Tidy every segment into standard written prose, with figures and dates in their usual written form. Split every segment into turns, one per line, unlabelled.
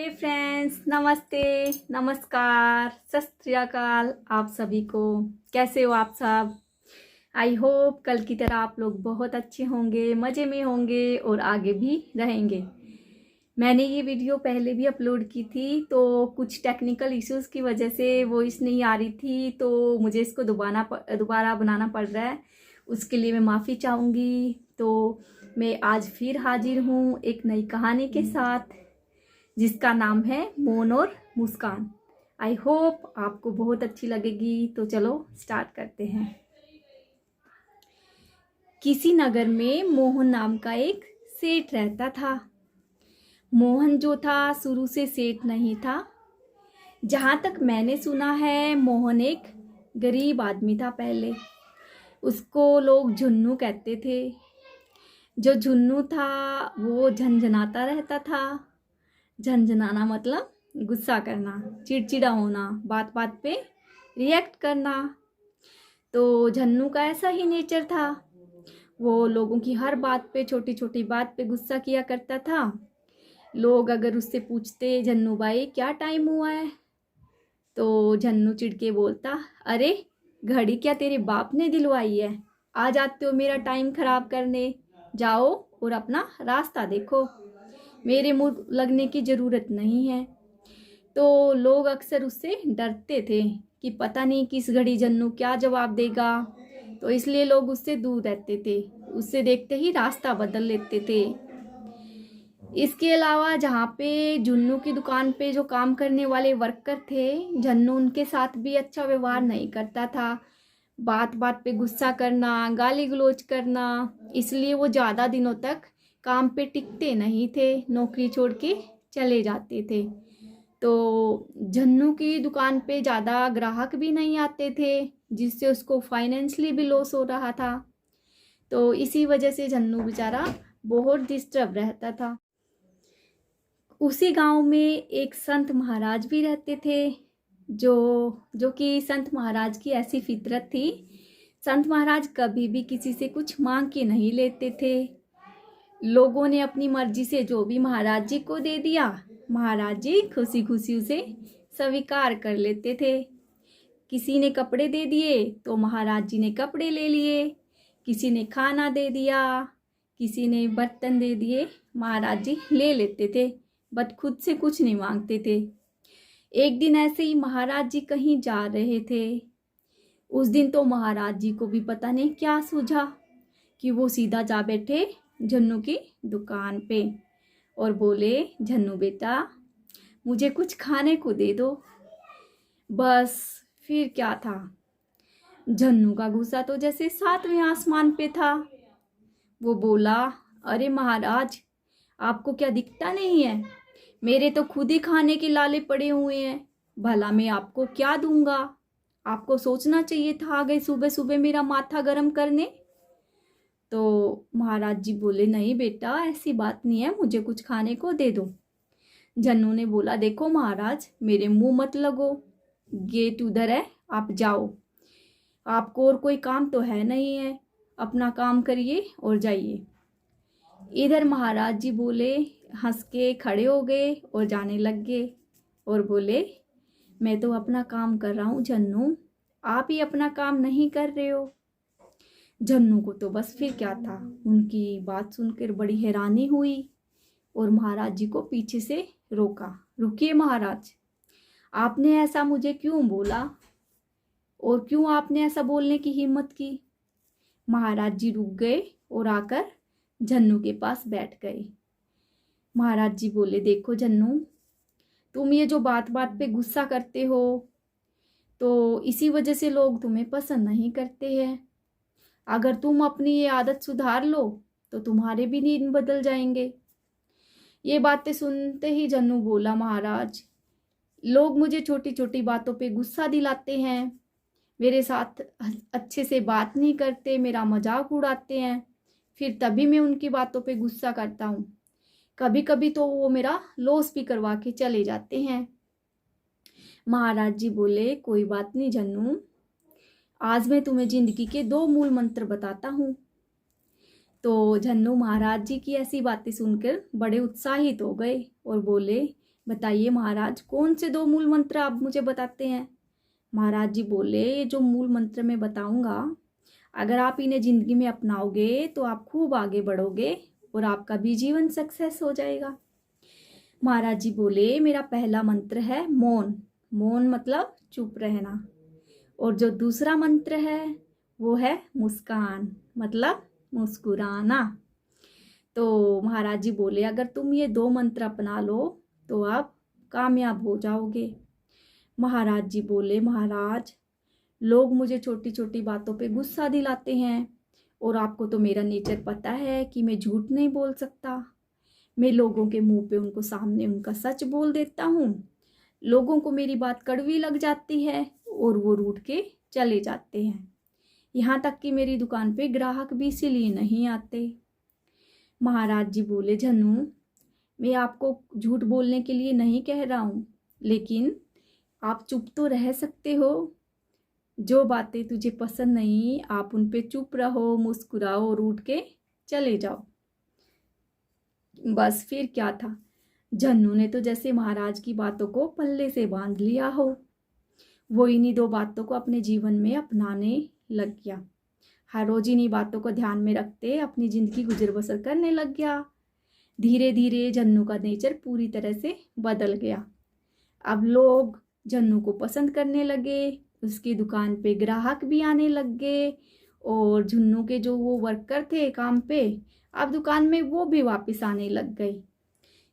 हे friends, नमस्ते, नमस्कार, सत श्री अकाल आप सभी को। कैसे हो आप सब? आई होप कल की तरह आप लोग बहुत अच्छे होंगे, मज़े में होंगे और आगे भी रहेंगे। मैंने ये वीडियो पहले भी अपलोड की थी, तो कुछ टेक्निकल इश्यूज़ की वजह से वॉइस नहीं आ रही थी, तो मुझे इसको दोबारा बनाना पड़ रहा है। उसके लिए मैं माफ़ी चाहूँगी। तो मैं आज फिर हाजिर हूँ एक नई कहानी के साथ, जिसका नाम है मौन और मुस्कान। आई होप आपको बहुत अच्छी लगेगी। तो चलो स्टार्ट करते हैं। किसी नगर में मोहन नाम का एक सेठ रहता था। मोहन जो था शुरू से सेठ नहीं था। जहाँ तक मैंने सुना है, मोहन एक गरीब आदमी था पहले। उसको लोग झुन्नू कहते थे। जो झुन्नू था वो झंझनाता रहता था। झंझनाना मतलब गुस्सा करना, चिड़चिड़ा होना, बात बात पे रिएक्ट करना। तो झन्नू का ऐसा ही नेचर था। वो लोगों की हर बात पे, छोटी छोटी बात पे गुस्सा किया करता था। लोग अगर उससे पूछते, झन्नू भाई क्या टाइम हुआ है, तो झन्नू चिढ़ के बोलता, अरे घड़ी क्या तेरे बाप ने दिलवाई है? आ जाते हो मेरा टाइम खराब करने। जाओ और अपना रास्ता देखो, मेरे मुंह लगने की ज़रूरत नहीं है। तो लोग अक्सर उससे डरते थे कि पता नहीं किस घड़ी झन्नू क्या जवाब देगा, तो इसलिए लोग उससे दूर रहते थे। उससे देखते ही रास्ता बदल लेते थे। इसके अलावा जहाँ पे झुन्नू की दुकान पे जो काम करने वाले वर्कर थे, झन्नू उनके साथ भी अच्छा व्यवहार नहीं करता था। बात बात पे गुस्सा करना, गाली गलौज करना। इसलिए वो ज़्यादा दिनों तक काम पे टिकते नहीं थे, नौकरी छोड़ के चले जाते थे। तो झन्नू की दुकान पे ज़्यादा ग्राहक भी नहीं आते थे, जिससे उसको फाइनेंशियली भी लॉस हो रहा था। तो इसी वजह से झन्नू बेचारा बहुत डिस्टर्ब रहता था। उसी गांव में एक संत महाराज भी रहते थे। जो कि संत महाराज की ऐसी फितरत थी, संत महाराज कभी भी किसी से कुछ मांग के नहीं लेते थे। लोगों ने अपनी मर्जी से जो भी महाराज जी को दे दिया, महाराज जी खुशी खुशी उसे स्वीकार कर लेते थे। किसी ने कपड़े दे दिए तो महाराज जी ने कपड़े ले लिए। किसी ने खाना दे दिया, किसी ने बर्तन दे दिए, महाराज जी ले लेते थे, बट खुद से कुछ नहीं मांगते थे। एक दिन ऐसे ही महाराज जी कहीं जा रहे थे। उस दिन तो महाराज जी को भी पता नहीं क्या सूझा कि वो सीधा जा बैठे झन्नू की दुकान पे और बोले, झन्नू बेटा मुझे कुछ खाने को दे दो। बस फिर क्या था, झन्नू का गुस्सा तो जैसे सातवें आसमान पे था। वो बोला, अरे महाराज आपको क्या दिखता नहीं है? मेरे तो खुद ही खाने के लाले पड़े हुए हैं, भला मैं आपको क्या दूंगा? आपको सोचना चाहिए था, आ गए सुबह सुबह मेरा माथा गर्म करने। तो महाराज जी बोले, नहीं बेटा ऐसी बात नहीं है, मुझे कुछ खाने को दे दो। झन्नू ने बोला, देखो महाराज मेरे मुंह मत लगो, गेट उधर है, आप जाओ, आपको और कोई काम तो है नहीं है, अपना काम करिए और जाइए। इधर महाराज जी बोले, हंस के खड़े हो गए और जाने लग गए और बोले, मैं तो अपना काम कर रहा हूँ झन्नू, आप ही अपना काम नहीं कर रहे हो। झन्नू को तो बस फिर क्या था, उनकी बात सुनकर बड़ी हैरानी हुई और महाराज जी को पीछे से रोका, रुकिए महाराज, आपने ऐसा मुझे क्यों बोला और क्यों आपने ऐसा बोलने की हिम्मत की? महाराज जी रुक गए और आकर झन्नू के पास बैठ गए। महाराज जी बोले, देखो झन्नू, तुम ये जो बात बात पे गुस्सा करते हो, तो इसी वजह से लोग तुम्हें पसंद नहीं करते हैं। अगर तुम अपनी ये आदत सुधार लो तो तुम्हारे भी दिन बदल जाएंगे। ये बातें सुनते ही झन्नू बोला, महाराज लोग मुझे छोटी छोटी बातों पे गुस्सा दिलाते हैं, मेरे साथ अच्छे से बात नहीं करते, मेरा मजाक उड़ाते हैं, फिर तभी मैं उनकी बातों पे गुस्सा करता हूँ। कभी कभी तो वो मेरा लॉस भी करवा के चले जाते हैं। महाराज जी बोले, कोई बात नहीं झन्नू, आज मैं तुम्हें जिंदगी के 2 मूल मंत्र बताता हूँ। तो झन्नू महाराज जी की ऐसी बातें सुनकर बड़े उत्साहित हो गए और बोले, बताइए महाराज, कौन से 2 मूल मंत्र आप मुझे बताते हैं? महाराज जी बोले, ये जो मूल मंत्र मैं बताऊंगा, अगर आप इन्हें जिंदगी में अपनाओगे तो आप खूब आगे बढ़ोगे और आपका भी जीवन सक्सेस हो जाएगा। महाराज जी बोले, मेरा पहला मंत्र है मौन। मौन मतलब चुप रहना। और जो दूसरा मंत्र है वो है मुस्कान, मतलब मुस्कुराना। तो महाराज जी बोले, अगर तुम ये 2 मंत्र अपना लो तो आप कामयाब हो जाओगे। महाराज जी बोले, महाराज, लोग मुझे छोटी छोटी बातों पे गुस्सा दिलाते हैं और आपको तो मेरा नेचर पता है कि मैं झूठ नहीं बोल सकता। मैं लोगों के मुंह पे उनको सामने उनका सच बोल देता हूँ। लोगों को मेरी बात कड़वी लग जाती है और वो रूठ के चले जाते हैं। यहाँ तक कि मेरी दुकान पे ग्राहक भी इसीलिए नहीं आते। महाराज जी बोले, झन्नू, मैं आपको झूठ बोलने के लिए नहीं कह रहा हूँ, लेकिन आप चुप तो रह सकते हो। जो बातें तुझे पसंद नहीं, आप उन पे चुप रहो, मुस्कुराओ और उठ के चले जाओ। बस फिर क्या था, झन्नू ने तो जैसे महाराज की बातों को पल्ले से बांध लिया हो। वो इन्हीं 2 बातों को अपने जीवन में अपनाने लग गया। हर रोज इन्हीं बातों को ध्यान में रखते अपनी जिंदगी गुजर बसर करने लग गया। धीरे धीरे झन्नू का नेचर पूरी तरह से बदल गया। अब लोग झन्नू को पसंद करने लगे, उसकी दुकान पे ग्राहक भी आने लग गए और झन्नू के जो वो वर्कर थे काम पे, अब दुकान में वो भी वापस आने लग गए।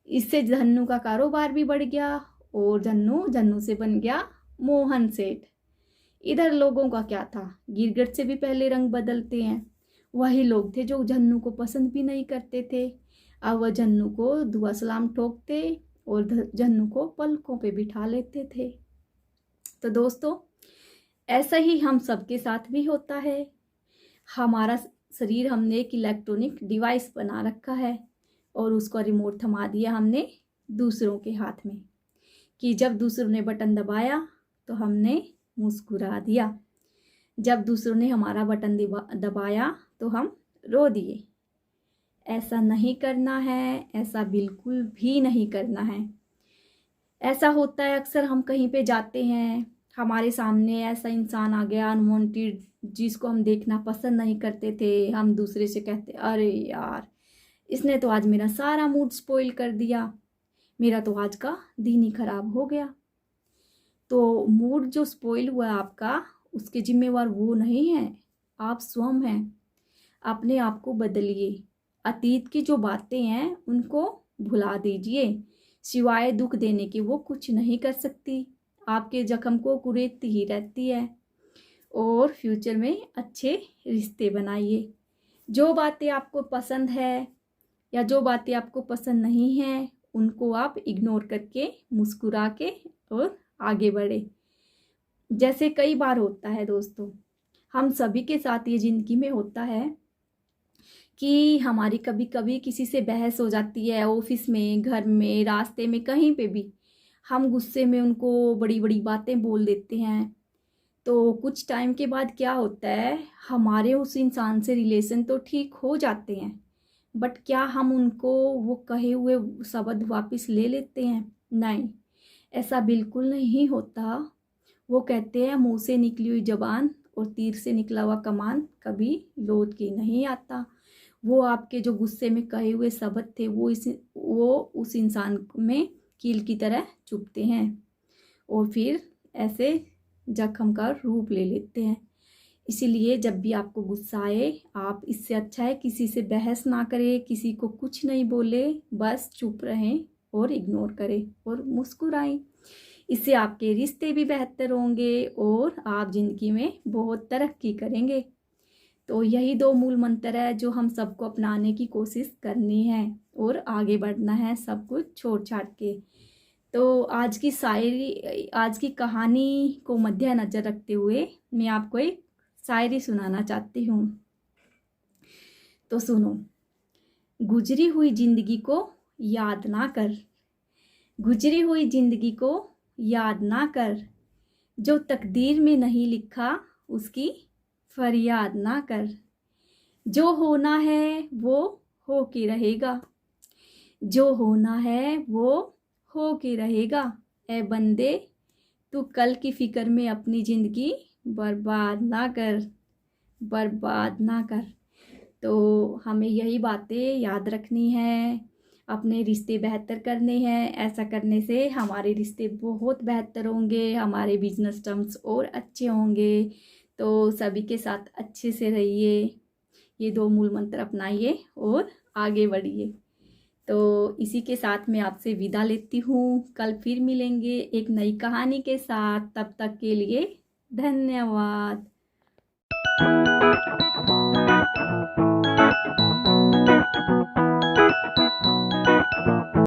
इससे झन्नू का कारोबार भी बढ़ गया और झन्नू से बन गया मोहन सेठ। इधर लोगों का क्या था, गिरगिट से भी पहले रंग बदलते हैं। वही लोग थे जो झन्नू को पसंद भी नहीं करते थे। अब वह झन्नू को दुआ सलाम ठोकते और झन्नू को पलकों पे बिठा लेते थे। तो दोस्तों, ऐसा ही हम सबके साथ भी होता है। हमारा शरीर हमने एक इलेक्ट्रॉनिक डिवाइस बना रखा है और उसका रिमोट थमा दिया हमने दूसरों के हाथ में कि जब दूसरों ने बटन दबाया तो हमने मुस्कुरा दिया, जब दूसरों ने हमारा बटन दबाया तो हम रो दिए। ऐसा नहीं करना है, ऐसा बिल्कुल भी नहीं करना है। ऐसा होता है अक्सर, हम कहीं पे जाते हैं, हमारे सामने ऐसा इंसान आ गया अनवांटेड, जिसको हम देखना पसंद नहीं करते थे। हम दूसरे से कहते, अरे यार, इसने तो आज मेरा सारा मूड स्पॉइल कर दिया, मेरा तो आज का दिन ही खराब हो गया। तो मूड जो स्पॉइल हुआ आपका, उसके जिम्मेवार वो नहीं है, आप स्वयं हैं। अपने आप को बदलिए। अतीत की जो बातें हैं उनको भुला दीजिए। सिवाय दुख देने के वो कुछ नहीं कर सकती, आपके जख्म को कुरेदती ही रहती है। और फ्यूचर में अच्छे रिश्ते बनाइए। जो बातें आपको पसंद है या जो बातें आपको पसंद नहीं है, उनको आप इग्नोर करके मुस्कुरा के और आगे बढ़े। जैसे कई बार होता है दोस्तों, हम सभी के साथ ये जिंदगी में होता है कि हमारी कभी कभी किसी से बहस हो जाती है, ऑफिस में, घर में, रास्ते में, कहीं पे भी हम गुस्से में उनको बड़ी बड़ी बातें बोल देते हैं। तो कुछ टाइम के बाद क्या होता है, हमारे उस इंसान से रिलेशन तो ठीक हो जाते हैं, बट क्या हम उनको वो कहे हुए शब्द वापस ले लेते हैं? नहीं, ऐसा बिल्कुल नहीं होता। वो कहते हैं, मुंह से निकली हुई जबान और तीर से निकला हुआ कमान कभी लौट के नहीं आता। वो आपके जो गुस्से में कहे हुए शब्द थे वो उस इंसान में कील की तरह चुभते हैं और फिर ऐसे जख्म का रूप ले लेते हैं। इसीलिए जब भी आपको गुस्सा आए, आप इससे अच्छा है किसी से बहस ना करें, किसी को कुछ नहीं बोले, बस चुप रहें और इग्नोर करें और मुस्कुराएं। इससे आपके रिश्ते भी बेहतर होंगे और आप जिंदगी में बहुत तरक्की करेंगे। तो यही 2 मूल मंत्र है जो हम सबको अपनाने की कोशिश करनी है और आगे बढ़ना है, सब कुछ छोड़ छाड़ के। तो आज की शायरी, आज की कहानी को मद्देनजर रखते हुए मैं आपको एक शायरी सुनाना चाहती हूँ। तो सुनो। गुजरी हुई जिंदगी को याद ना कर, गुजरी हुई जिंदगी को याद ना कर, जो तकदीर में नहीं लिखा उसकी फरियाद ना कर। जो होना है वो हो के रहेगा, जो होना है वो हो के रहेगा। ए बंदे, तू कल की फिक्र में अपनी ज़िंदगी बर्बाद ना कर, बर्बाद ना कर। तो हमें यही बातें याद रखनी है, अपने रिश्ते बेहतर करने हैं। ऐसा करने से हमारे रिश्ते बहुत बेहतर होंगे, हमारे बिजनेस टर्म्स और अच्छे होंगे। तो सभी के साथ अच्छे से रहिए, ये दो मूल मंत्र अपनाइए और आगे बढ़िए। तो इसी के साथ मैं आपसे विदा लेती हूँ। कल फिर मिलेंगे एक नई कहानी के साथ। तब तक के लिए धन्यवाद।